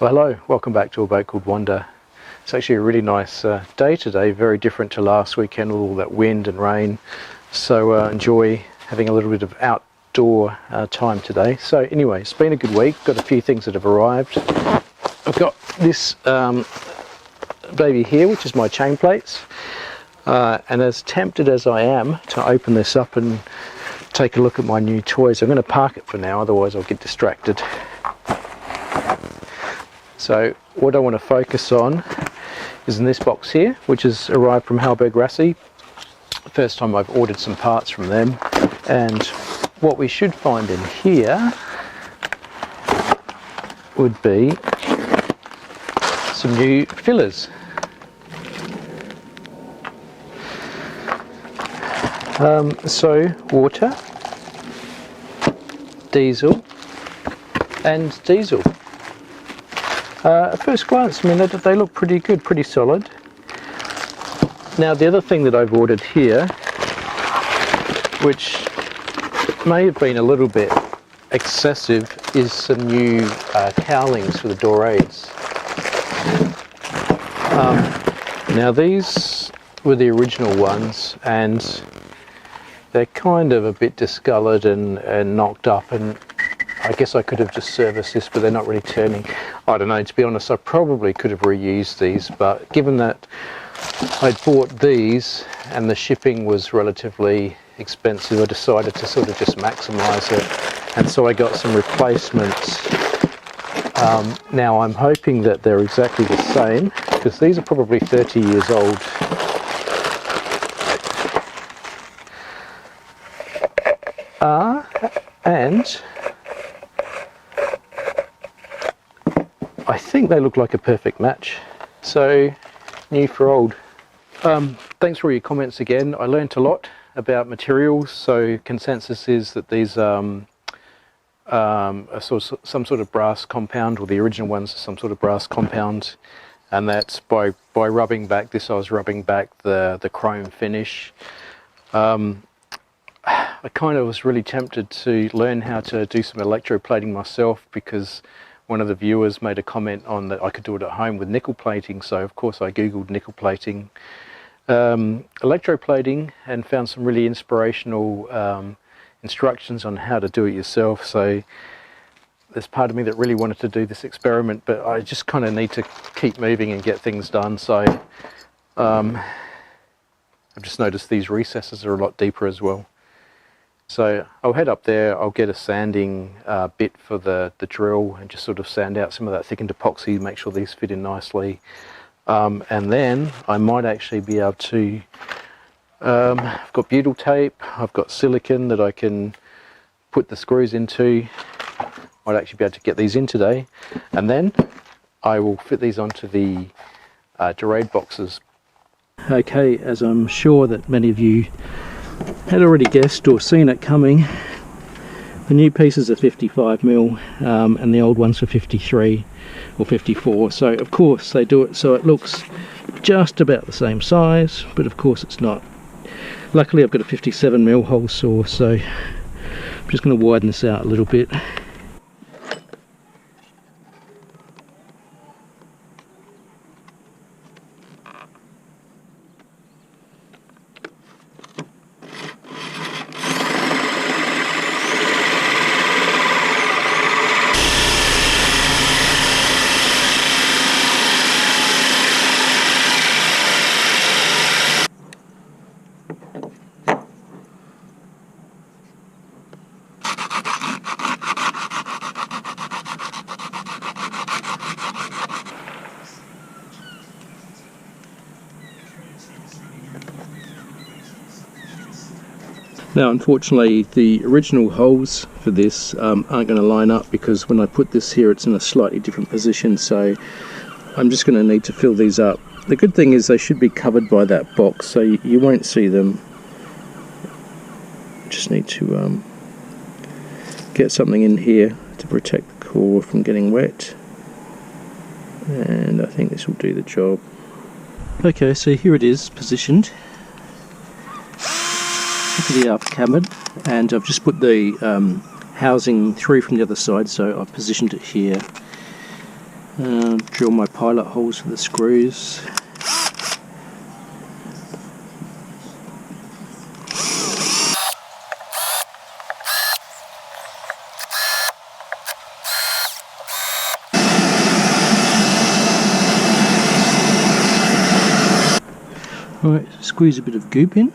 Well, hello, welcome back to a boat called Wanda. It's actually a really nice day today, very different to last weekend with all that wind and rain. So enjoy having a little bit of outdoor time today. So anyway, it's been a good week, got a few things that have arrived. I've got this baby here, which is my chain plates. And as tempted as I am to open this up and take a look at my new toys, I'm going to park it for now, otherwise I'll get distracted. So what I want to focus on is in this box here, which has arrived from hallberg-Rassy. First time I've ordered some parts from them, and what we should find in here would be some new fillers. So water, diesel and diesel. At first glance, I mean, they look pretty good, pretty solid. Now the other thing that I've ordered here, which may have been a little bit excessive, is some new cowlings for the dorades. Now these were the original ones, and they're kind of a bit discoloured and knocked up, and I guess I could have just serviced this, but they're not really turning. I don't know, to be honest, I probably could have reused these, but given that I'd bought these and the shipping was relatively expensive, I decided to sort of just maximise it, and so I got some replacements. Now I'm hoping that they're exactly the same, because these are probably 30 years old. And I think they look like a perfect match. So, new for old. Thanks for all your comments again. I learnt a lot about materials. So consensus is that these are some sort of brass compound, or the original ones are some sort of brass compound, and that's by rubbing back this, I was rubbing back the chrome finish. I kind of was really tempted to learn how to do some electroplating myself, because one of the viewers made a comment on that I could do it at home with nickel plating, so of course I googled nickel plating, electroplating, and found some really inspirational instructions on how to do it yourself. So there's part of me that really wanted to do this experiment, but I just kind of need to keep moving and get things done. So I've just noticed these recesses are a lot deeper as well. So I'll head up there, I'll get a sanding bit for the drill and just sort of sand out some of that thickened epoxy, make sure these fit in nicely. And then I might actually be able to, I've got butyl tape, I've got silicone that I can put the screws into. Might actually be able to get these in today. And then I will fit these onto the dorade boxes. Okay, as I'm sure that many of you had already guessed or seen it coming, the new pieces are 55mm and the old ones are 53 or 54. So of course they do it so it looks just about the same size, but of course it's not. Luckily I've got a 57mm hole saw, so I'm just going to widen this out a little bit. Now unfortunately the original holes for this aren't going to line up, because when I put this here it's in a slightly different position, so I'm just going to need to fill these up. The good thing is they should be covered by that box, so you won't see them. Just need to get something in here to protect the core from getting wet, and I think this will do the job. Okay, so here it is positioned. Look at the upper cabin, and I've just put the housing through from the other side, so I've positioned it here. Drill my pilot holes for the screws. Alright, squeeze a bit of goop in.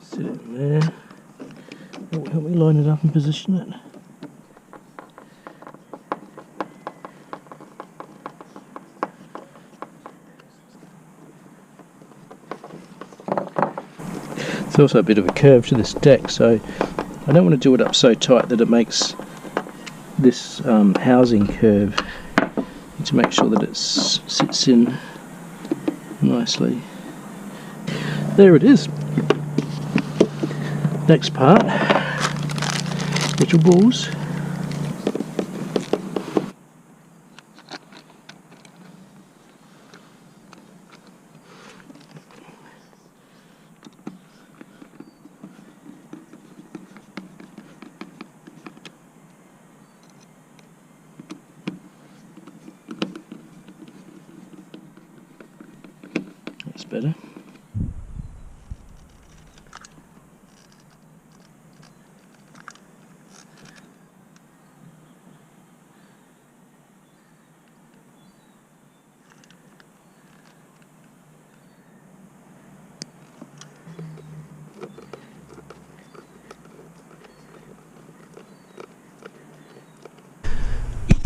Sit it in there. Oh, help me line it up and position it. There's also a bit of a curve to this deck, so I don't want to do it up so tight that it makes this housing curve. Need to make sure that it sits in nicely. There it is. Next part, little balls. That's better.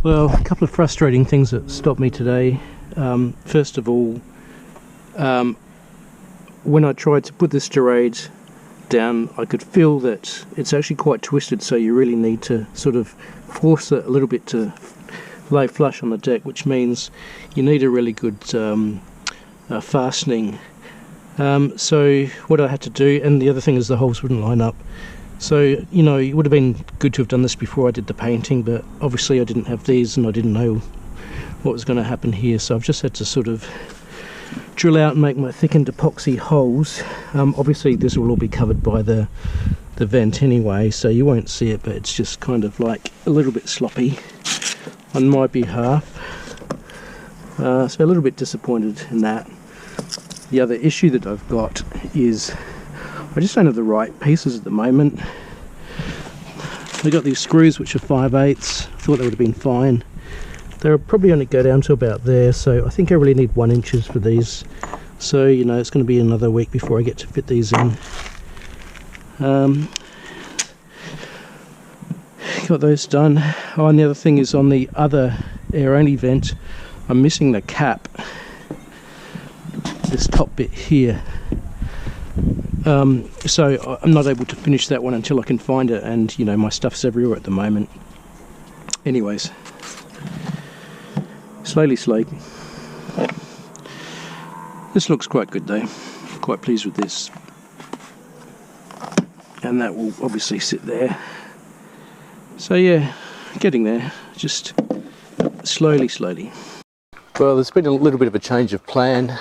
Well, a couple of frustrating things that stopped me today. First of all, when I tried to put this dorade down, I could feel that it's actually quite twisted, so you really need to sort of force it a little bit to lay flush on the deck, which means you need a really good fastening. So what I had to do, and the other thing is the holes wouldn't line up. So, you know, it would have been good to have done this before I did the painting, but obviously I didn't have these and I didn't know what was going to happen here, so I've just had to sort of drill out and make my thickened epoxy holes. Obviously this will all be covered by the vent anyway, so you won't see it, but it's just kind of like a little bit sloppy on my behalf. So a little bit disappointed in that. The other issue that I've got is I just don't have the right pieces at the moment. I got these screws which are 5/8. Thought they would have been fine. They'll probably only go down to about there, so I think I really need 1 inches for these. So, you know, it's going to be another week before I get to fit these in. Got those done. Oh, and the other thing is on the other air only vent, I'm missing the cap. This top bit here. So I'm not able to finish that one until I can find it, and you know, my stuff's everywhere at the moment. Anyways, slowly. This looks quite good though. Quite pleased with this. And that will obviously sit there. So yeah, getting there, just slowly. Well, there's been a little bit of a change of plan.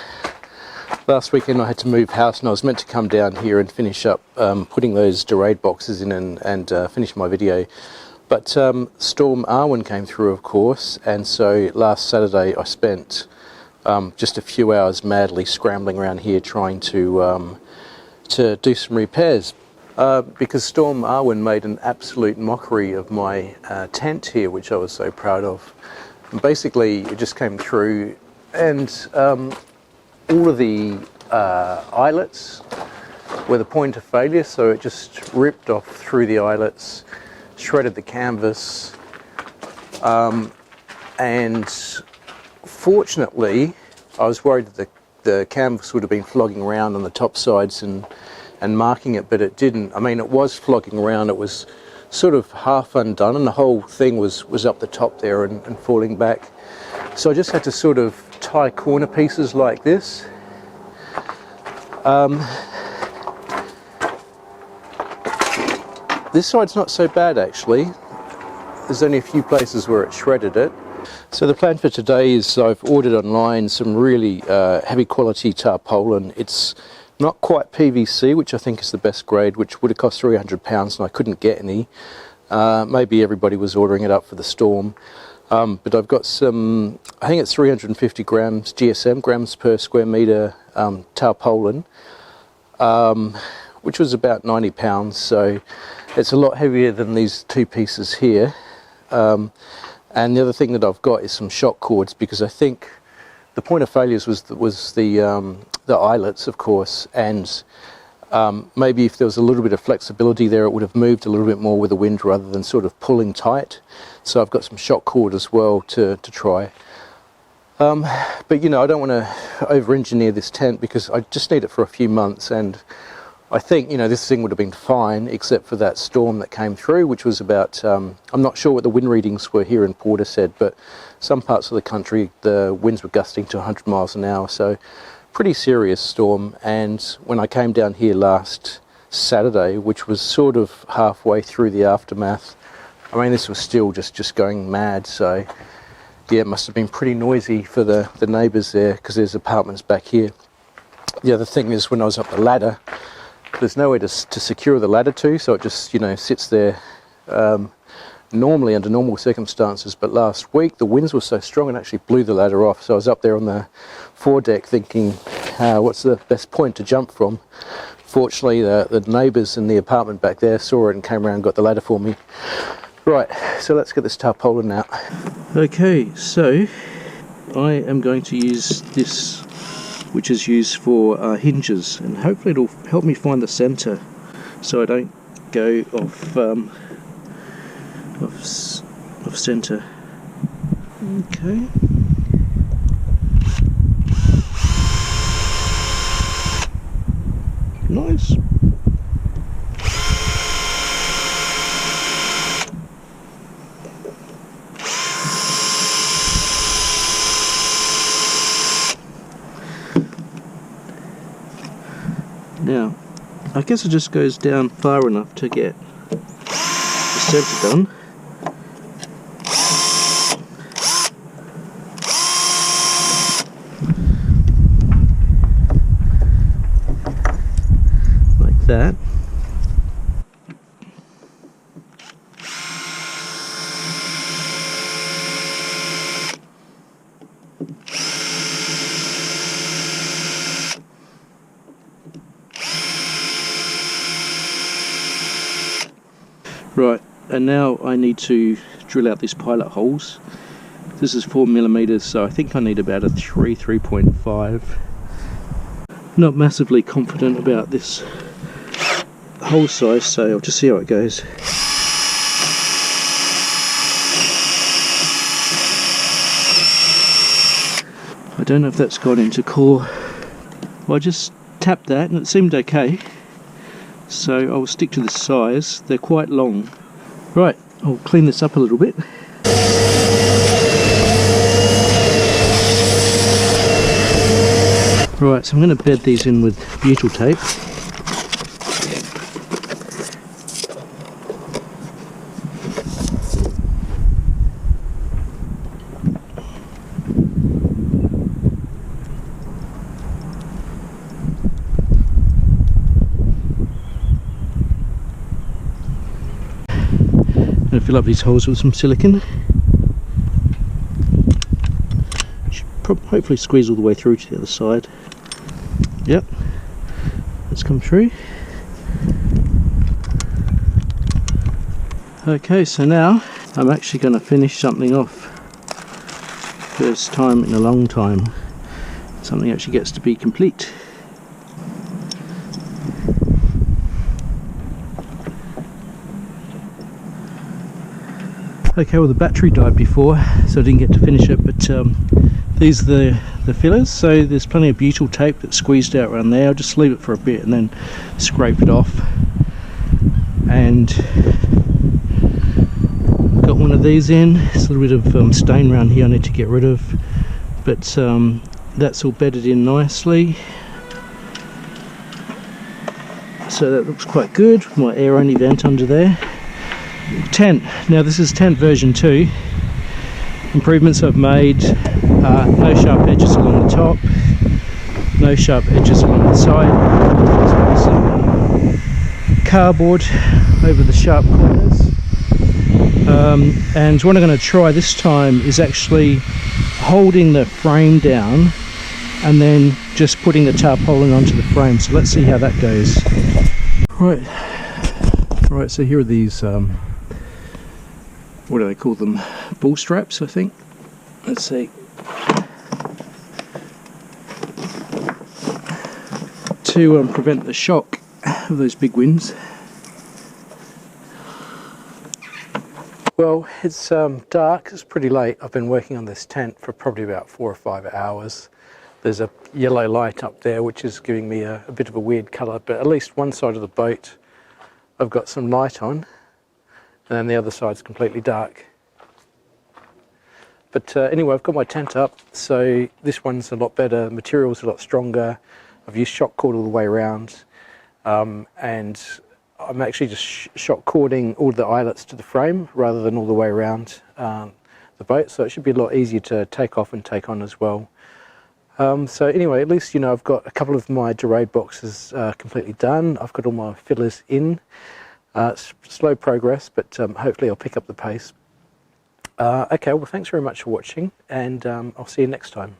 Last weekend I had to move house and I was meant to come down here and finish up putting those dorade boxes in and finish my video. But Storm Arwen came through, of course, and so last Saturday I spent just a few hours madly scrambling around here trying to do some repairs. Because Storm Arwen made an absolute mockery of my tent here, which I was so proud of. And basically it just came through and all of the eyelets were the point of failure, so it just ripped off through the eyelets, shredded the canvas, and fortunately I was worried that the canvas would have been flogging around on the top sides and marking it, but it didn't. I mean, it was flogging around, it was sort of half undone, and the whole thing was up the top there and falling back. So I just had to sort of tie corner pieces like this. This side's not so bad actually. There's only a few places where it shredded it. So the plan for today is I've ordered online some really heavy quality tarpaulin. It's not quite PVC, which I think is the best grade, which would have cost £300 and I couldn't get any. Maybe everybody was ordering it up for the storm. But I've got some, I think it's 350 grams GSM, grams per square metre tarpaulin, which was about £90, so it's a lot heavier than these two pieces here. And the other thing that I've got is some shock cords, because I think the point of failures was the eyelets, of course, and maybe if there was a little bit of flexibility there, it would have moved a little bit more with the wind rather than sort of pulling tight. So I've got some shock cord as well to try. But you know, I don't want to over-engineer this tent because I just need it for a few months, and I think, you know, this thing would have been fine except for that storm that came through, which was about, I'm not sure what the wind readings were here in Portishead, but some parts of the country the winds were gusting to 100 miles an hour, so pretty serious storm. And when I came down here last Saturday, which was sort of halfway through the aftermath, I mean, this was still just going mad. So yeah, it must have been pretty noisy for the neighbours there, because there's apartments back here. The other thing is, when I was up the ladder, there's nowhere to secure the ladder to, so it just, you know, sits there normally under normal circumstances. But last week the winds were so strong it actually blew the ladder off, so I was up there on the foredeck thinking, what's the best point to jump from? Fortunately the neighbours in the apartment back there saw it and came around and got the ladder for me. Right, so let's get this tarpaulin out. Okay, so I am going to use this, which is used for hinges, and hopefully it'll help me find the centre so I don't go off centre. Okay. Nice. Now, I guess it just goes down far enough to get the centre done. Like that. Right, and now I need to drill out these pilot holes. This is 4mm, so I think I need about a 3.5. Not massively confident about this hole size, so I'll just see how it goes. I don't know if that's gone into core. Well, I just tapped that and it seemed okay. So I'll stick to the size. They're quite long. Right, I'll clean this up a little bit. Right, so I'm going to bed these in with butyl tape. I'm going to fill up these holes with some silicone. Should hopefully squeeze all the way through to the other side. Yep, let's come through. Okay, so now I'm actually going to finish something off. First time in a long time something actually gets to be complete. Okay, well the battery died before, so I didn't get to finish it, but these are the fillers, so there's plenty of butyl tape that's squeezed out around there. I'll just leave it for a bit and then scrape it off, and one of these in. There's a little bit of stain around here I need to get rid of, but that's all bedded in nicely. So that looks quite good. My air only vent under there. Tent. Now this is tent version 2. Improvements I've made. No sharp edges along the top. No sharp edges along the side. Some cardboard over the sharp corners. And what I'm going to try this time is actually holding the frame down and then just putting the tarpaulin onto the frame. So let's see how that goes. Right, so here are these, what do they call them? Bull straps, I think. Let's see. To prevent the shock of those big winds. Well, it's dark, it's pretty late. I've been working on this tent for probably about 4 or 5 hours. There's a yellow light up there which is giving me a bit of a weird colour, but at least one side of the boat I've got some light on, and then the other side's completely dark. But anyway, I've got my tent up, so this one's a lot better, the material's a lot stronger. I've used shock cord all the way around, and I'm actually just shock cording all the eyelets to the frame rather than all the way around the boat, so it should be a lot easier to take off and take on as well. So anyway, at least, you know, I've got a couple of my dorade boxes completely done. I've got all my fillers in. It's slow progress, but hopefully I'll pick up the pace. Okay, well, thanks very much for watching, and I'll see you next time.